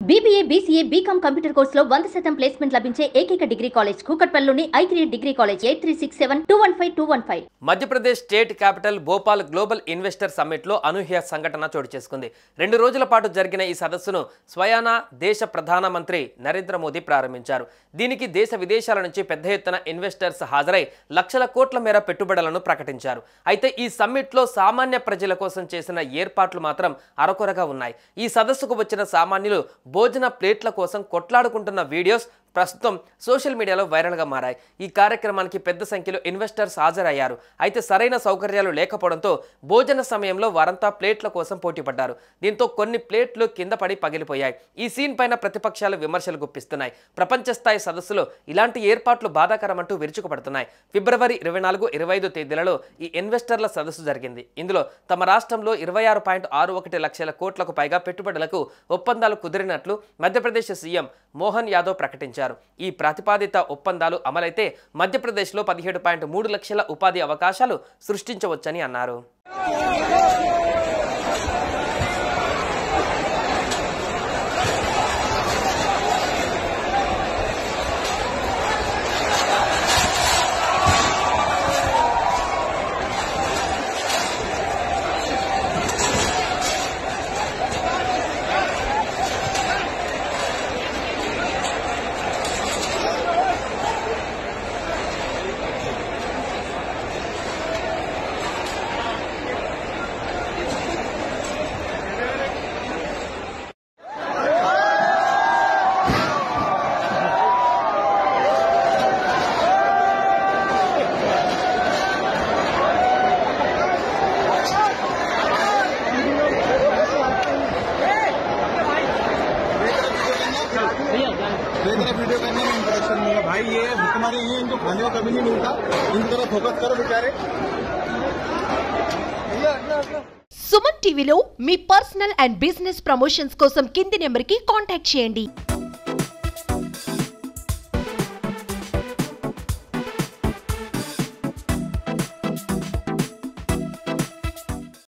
BBA, BCA, BCom computer కోర్సులో 100% placement లభించే ఏకైక డిగ్రీ కాలేజ్ కూకట్పల్లిలోని I3 degree college 8367215215. Madhya Pradesh state capital Bhopal global investor summit లో అనూహ్య సంఘటన చోటు చేసుకుంది. 2 రోజుల పాటు జరిగిన ఈ సదస్సును స్వయానా దేశ ప్రధానమంత్రి నరేంద్ర మోదీ ప్రారంభించారు. దీనికి దేశ విదేశాల నుంచి పెద్ద ఎత్తున ఇన్వెస్టర్స్ హాజరై లక్షల కోట్ల మేర పెట్టుబడులను ప్రకటించారు. అయితే ఈ సమ్మిట్ లో సామాన్య ప్రజల కోసం చేసిన ఏర్పాట్లు మాత్రం అరకొరగా ఉన్నాయి. ఈ సదస్సుకు వచ్చిన సామాన్యులు భోజన ప్లేట్ల కోసం కొట్లాడుకుంటున్న వీడియోస్ ప్రస్తుతం సోషల్ మీడియాలో వైరల్గా మారాయి. ఈ కార్యక్రమానికి పెద్ద సంఖ్యలో ఇన్వెస్టర్స్ హాజరయ్యారు. అయితే సరైన సౌకర్యాలు లేకపోవడంతో భోజన సమయంలో వారంతా ప్లేట్ల కోసం పోటీపడ్డారు. దీంతో కొన్ని ప్లేట్లు కింద పడి పగిలిపోయాయి. ఈ సీన్ పైన ప్రతిపక్షాలు విమర్శలు గుప్పిస్తున్నాయి. ప్రపంచ స్థాయి సదస్సులో ఇలాంటి ఏర్పాట్లు బాధాకరమంటూ విరుచుకుపడుతున్నాయి. ఫిబ్రవరి 24, 25 తేదీలలో ఈ ఇన్వెస్టర్ల సదస్సు జరిగింది. ఇందులో తమ రాష్ట్రంలో 26.61 లక్షల కోట్లకు పైగా పెట్టుబడులకు ఒప్పందాలు కుదిరినట్లు మధ్యప్రదేశ్ సీఎం మోహన్ యాదవ్ ప్రకటించారు. ఈ ప్రతిపాదిత ఒప్పందాలు అమలైతే మధ్యప్రదేశ్లో 17.3 లక్షల ఉపాధి అవకాశాలు సృష్టించవచ్చని అన్నారు. वीडियो करने में इंटरेक्शन नहीं है भाई, ये हमारे ये इनको खाने को कभी नहीं मिलता, इनकी तरफ फोकस करो बेचारे. సుమన్ టీవీలో మీ పర్సనల్ అండ్ బిజినెస్ ప్రమోషన్స్ కోసం కింది నెంబర్కి కాంటాక్ట్ చేయండి.